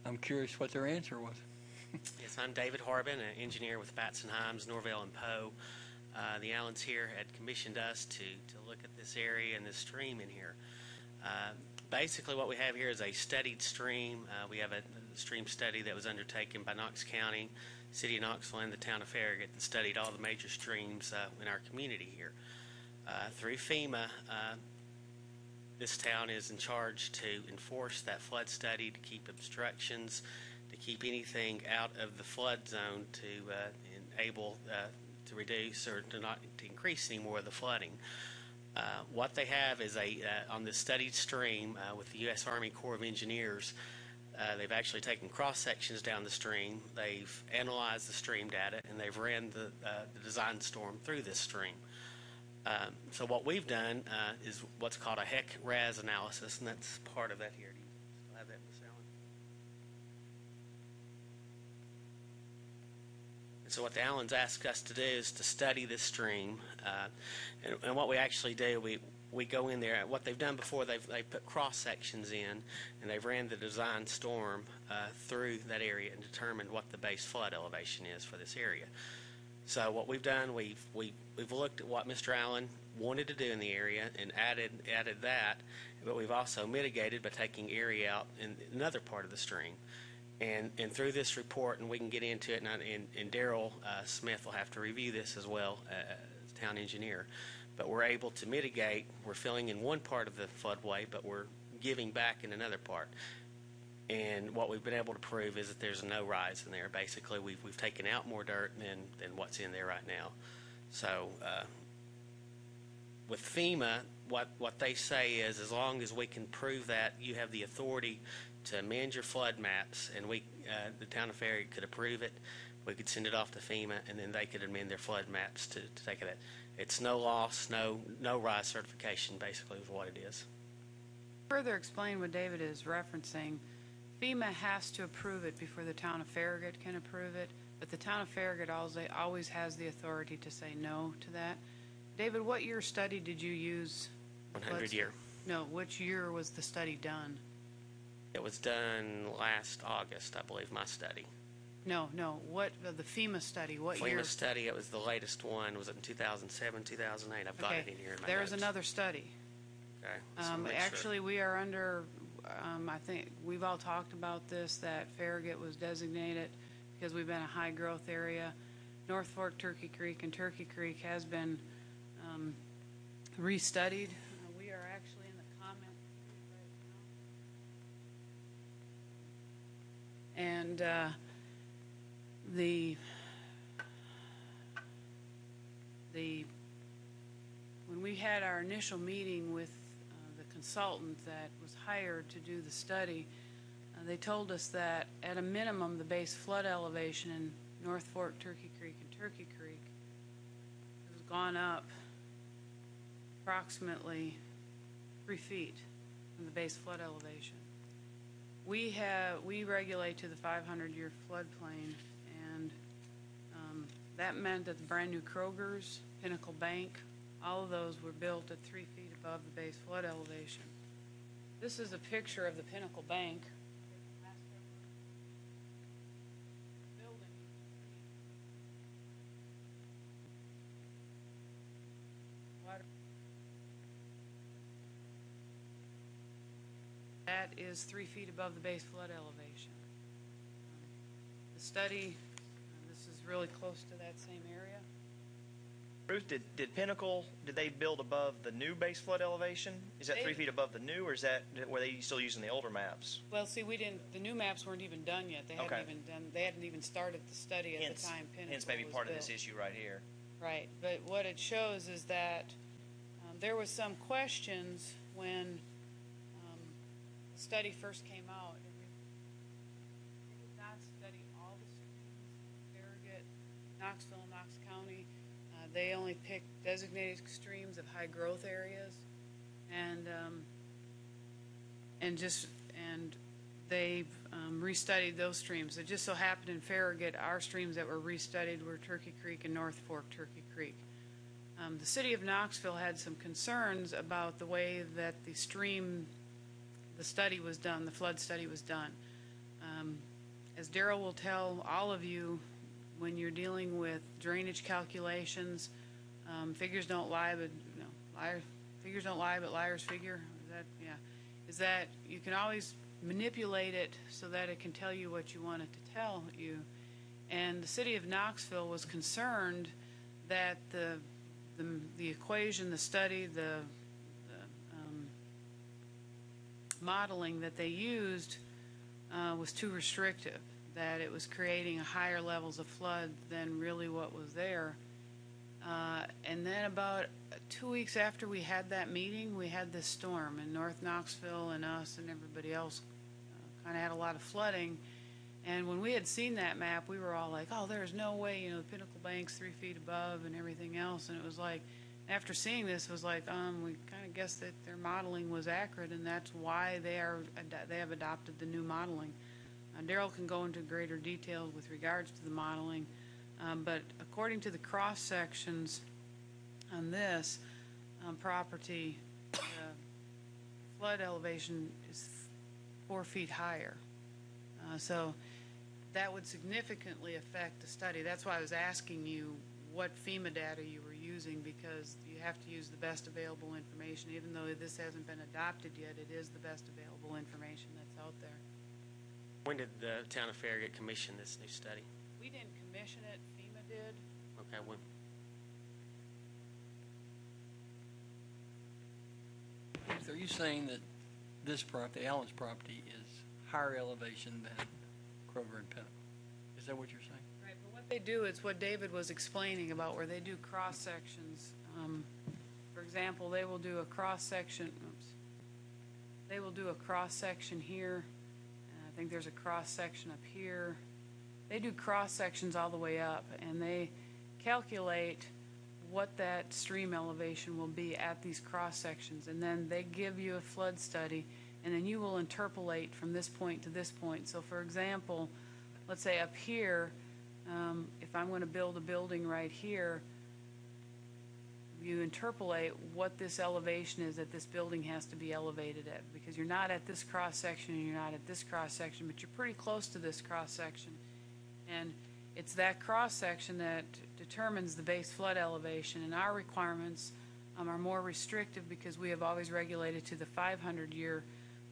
I'm curious what their answer was. Yes, I'm David Harbin, an engineer with Batson Himes, Norvell and Poe. The Allens here had commissioned us to look at this area and this stream in here. Basically what we have here is a studied stream. We have a stream study that was undertaken by Knox County, City of Knoxville, and the town of Farragut that studied all the major streams in our community here. Through FEMA, this town is in charge to enforce that flood study, to keep obstructions, to keep anything out of the flood zone to enable to reduce or to increase any more of the flooding. What they have is on this studied stream with the U.S. Army Corps of Engineers, they've actually taken cross sections down the stream, they've analyzed the stream data, and they've ran the design storm through this stream. So what we've done is what's called a HEC-RAS analysis, and that's part of that here. Do you still have that, Ms. Allen? And so what the Allens asked us to do is to study this stream, and what we actually do, we go in there. What they've done before, they put cross sections in, and they've ran the design storm through that area and determined what the base flood elevation is for this area. So what we've done, we've looked at what Mr. Allen wanted to do in the area and added that, but we've also mitigated by taking area out in another part of the stream. And through this report, and we can get into it, and Daryl Smith will have to review this as well as town engineer, but we're able to mitigate. We're filling in one part of the floodway, but we're giving back in another part. And what we've been able to prove is that there's no rise in there. Basically, we've taken out more dirt than what's in there right now. So with FEMA, what they say is, as long as we can prove that you have the authority to amend your flood maps, and the town of Farragut could approve it, we could send it off to FEMA, and then they could amend their flood maps to take it. It's no loss, no rise certification, basically, is what it is. Further explain what David is referencing. FEMA has to approve it before the town of Farragut can approve it, but the town of Farragut always has the authority to say no to that. David, what year study did you use? 100 year. No, which year was the study done? It was done last August, I believe, my study. No, what the FEMA study? What year? FEMA study, it was the latest one. Was it in 2007, 2008? I've got it in here in my There's notes. Another study. Okay. Actually, we are under, I think we've all talked about this, that Farragut was designated because we've been a high growth area. North Fork, Turkey Creek, and Turkey Creek has been restudied. We are actually in the comment right now. And when we had our initial meeting with the consultant that was hired to do the study, they told us that at a minimum the base flood elevation in North Fork, Turkey Creek, and Turkey Creek has gone up approximately 3 feet from the base flood elevation. We regulate to the 500-year floodplain, and that meant that the brand new Kroger's, Pinnacle Bank, all of those were built at 3 feet above the base flood elevation. This is a picture of the Pinnacle Bank. That is 3 feet above the base flood elevation. The study, this is really close to that same area. Ruth, did Pinnacle, did they build above the new base flood elevation? Is that 3 feet above the new, or is that, were they still using the older maps? Well, see, the new maps weren't even done yet. They hadn't even started the study at the time Pinnacle hence maybe was part built. of this issue right here. Right, but what it shows is that there was some questions when the study first came out. It did not study all the streams, Farragut, Knoxville, Knox County. They only picked designated streams of high growth areas, and they've restudied those streams. It just so happened in Farragut, our streams that were restudied were Turkey Creek and North Fork Turkey Creek. The city of Knoxville had some concerns about the way that the study was done, the flood study was done. As Daryl will tell all of you, when you're dealing with drainage calculations, figures don't lie, but figures don't lie, but liars figure. Is that you can always manipulate it so that it can tell you what you want it to tell you. And the city of Knoxville was concerned that the equation, the study, the modeling that they used was too restrictive, that it was creating higher levels of flood than really what was there. And then about 2 weeks after we had that meeting, we had this storm, and North Knoxville and us and everybody else kind of had a lot of flooding. And when we had seen that map, we were all like, oh, there's no way, the Pinnacle Bank's 3 feet above and everything else. And it was like, after seeing this, it was like, we kind of guessed that their modeling was accurate, and that's why they have adopted the new modeling. Daryl can go into greater details with regards to the modeling, but according to the cross sections on this property, the flood elevation is 4 feet higher. So that would significantly affect the study. That's why I was asking you what FEMA data you were using, because you have to use the best available information. Even though this hasn't been adopted yet, it is the best available information that's out there. When did the town of Farragut commission this new study? We didn't commission it, FEMA did. Okay, when? So are you saying that this property, Allen's property, is higher elevation than Kroger and Pinnacle? Is that what you're saying? Right, but what they do is what David was explaining about, where they do cross sections. For example, they will do a cross section. Oops. They will do a cross section here. And I think there's a cross section up here. They do cross sections all the way up, and they calculate what that stream elevation will be at these cross sections, and then they give you a flood study, and then you will interpolate from this point to this point. So for example, let's say up here, if I'm going to build a building right here, you interpolate what this elevation is that this building has to be elevated at, because you're not at this cross section and you're not at this cross section, but you're pretty close to this cross section. And it's that cross section that determines the base flood elevation, and our requirements are more restrictive because we have always regulated to the 500-year.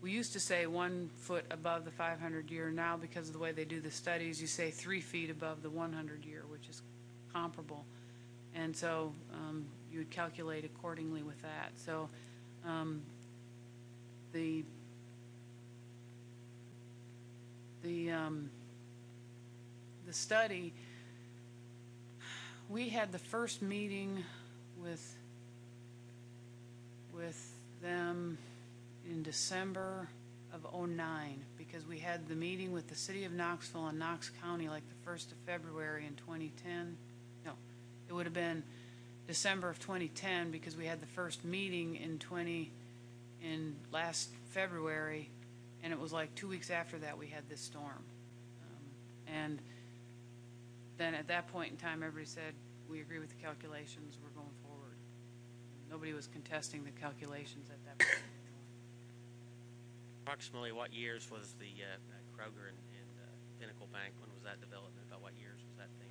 We used to say 1 foot above the 500-year. Now, because of the way they do the studies, you say 3 feet above the 100-year, which is comparable. And so you would calculate accordingly with that. So the study, we had the first meeting with them in December of '09, because we had the meeting with the city of Knoxville and Knox County like the 1st of February in 2010. No, it would have been December of 2010, because we had the first meeting in last February, and it was like 2 weeks after that we had this storm. And then at that point in time, everybody said, we agree with the calculations, we're going forward. Nobody was contesting the calculations at that point. Approximately what years was the Kroger and Pinnacle Bank? When was that development? About what years was that thing?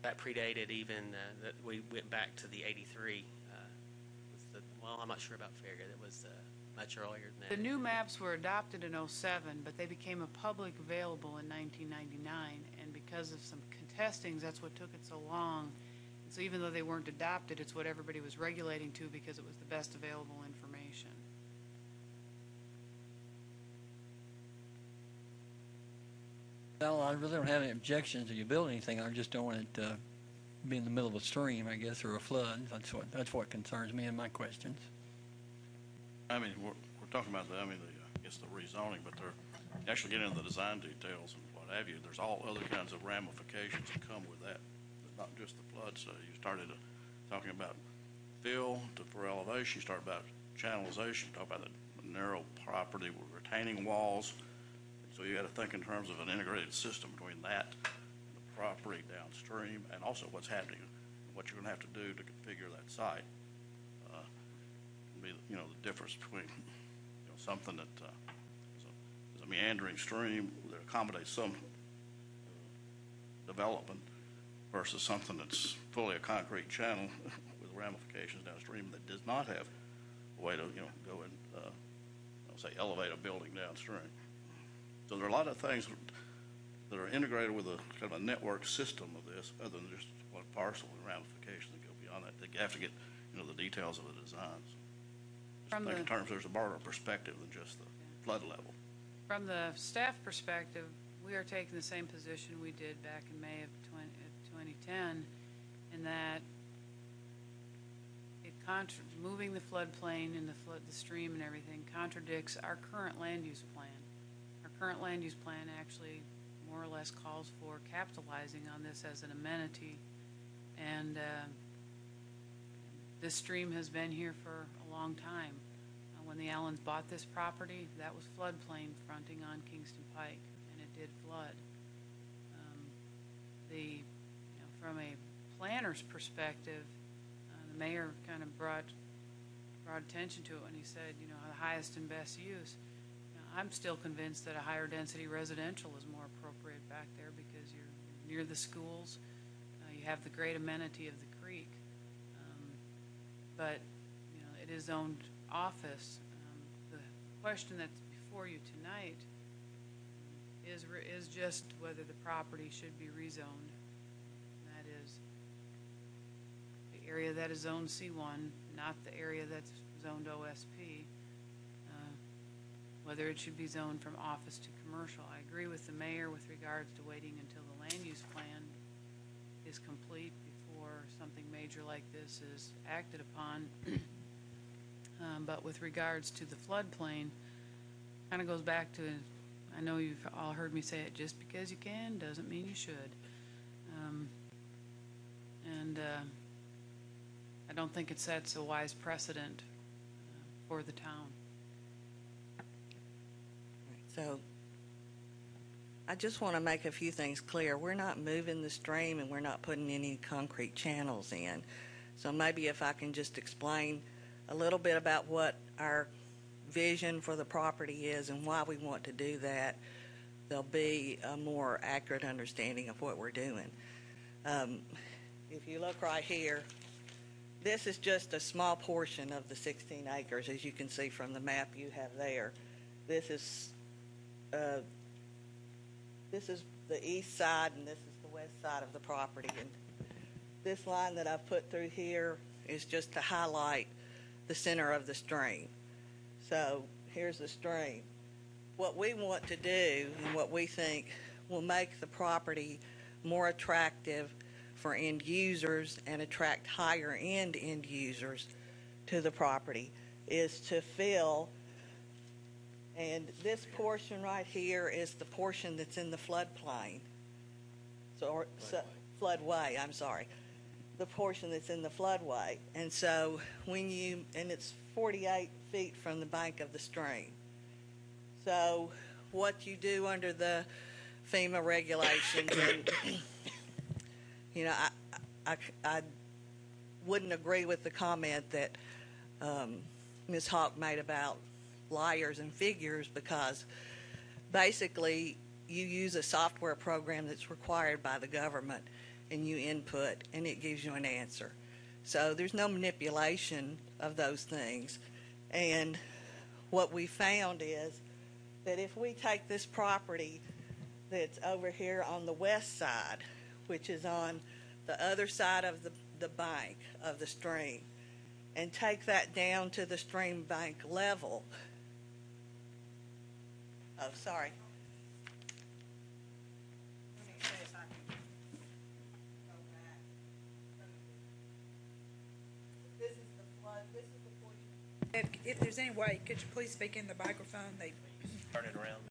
That predated even that we went back to the '83. Well, I'm not sure about Farragut. It was much earlier than that. The new maps were adopted in '07, but they became a public available in 1999, and because of some contestings, that's what took it so long. So even though they weren't adopted, it's what everybody was regulating to because it was the best available information. Well, I really don't have any objections to you build anything. I just don't want it to be in the middle of a stream, I guess, or a flood. That's what concerns me in my questions. I mean, we're talking about I guess the rezoning, but they're actually getting into the design details and what have you. There's all other kinds of ramifications that come with that. It's not just the flood study. You started talking about fill for elevation. You started about channelization. You talk about the narrow property with retaining walls. So you got to think in terms of an integrated system between that and the property downstream, and also what's happening, what you're going to have to do to configure that site. can be, you know, the difference between, you know, something that is a meandering stream that accommodates some development versus something that's fully a concrete channel with ramifications downstream that does not have a way to, you know, go and, say, elevate a building downstream. So there are a lot of things that are integrated with a kind of a network system of this, other than just one parcel and ramifications that go beyond that. They have to get, you know, the details of the designs. Just think in terms there's a broader perspective than just the flood level. From the staff perspective, we are taking the same position we did back in May of 2010, in that moving the floodplain and the stream and everything contradicts our current land use plan. Our current land use plan actually more or less calls for capitalizing on this as an amenity, and this stream has been here for a long time. When the Allens bought this property, that was floodplain fronting on Kingston Pike, and it did flood. From a planner's perspective, the mayor kind of brought attention to it when he said, you know, the highest and best use. I'm still convinced that a higher density residential is more appropriate back there because you're near the schools. You have the great amenity of the creek. But, you know, it is zoned office. The question that's before you tonight is just whether the property should be rezoned. That is the area that is zoned C1, not the area that's zoned OSP. Whether it should be zoned from office to commercial. I agree with the mayor with regards to waiting until the land use plan is complete before something major like this is acted upon. But with regards to the floodplain, kind of goes back to, I know you've all heard me say it, just because you can doesn't mean you should. I don't think it sets a wise precedent for the town. So I just want to make a few things clear. We're not moving the stream and we're not putting any concrete channels in. So maybe if I can just explain a little bit about what our vision for the property is and why we want to do that, there'll be a more accurate understanding of what we're doing. If you look right here, this is just a small portion of the 16 acres, as you can see from the map you have there. This is the east side and this is the west side of the property. And this line that I've put through here is just to highlight the center of the stream. So here's the stream. What we want to do and what we think will make the property more attractive for end users and attract higher end users to the property is to fill. And this portion right here is the portion that's in the floodplain. Floodway, I'm sorry. The portion that's in the floodway. And so and it's 48 feet from the bank of the stream. So what you do under the FEMA regulations, and, you know, I wouldn't agree with the comment that Ms. Hawk made about liars and figures, because basically you use a software program that's required by the government and you input and it gives you an answer. So there's no manipulation of those things. And what we found is that if we take this property that's over here on the west side, which is on the other side of the bank of the stream, and take that down to the stream bank level. Oh, sorry. Let me see if I can go back. This is the flood. This is the portion. If there's any way, could you please speak in the microphone? Turn it around.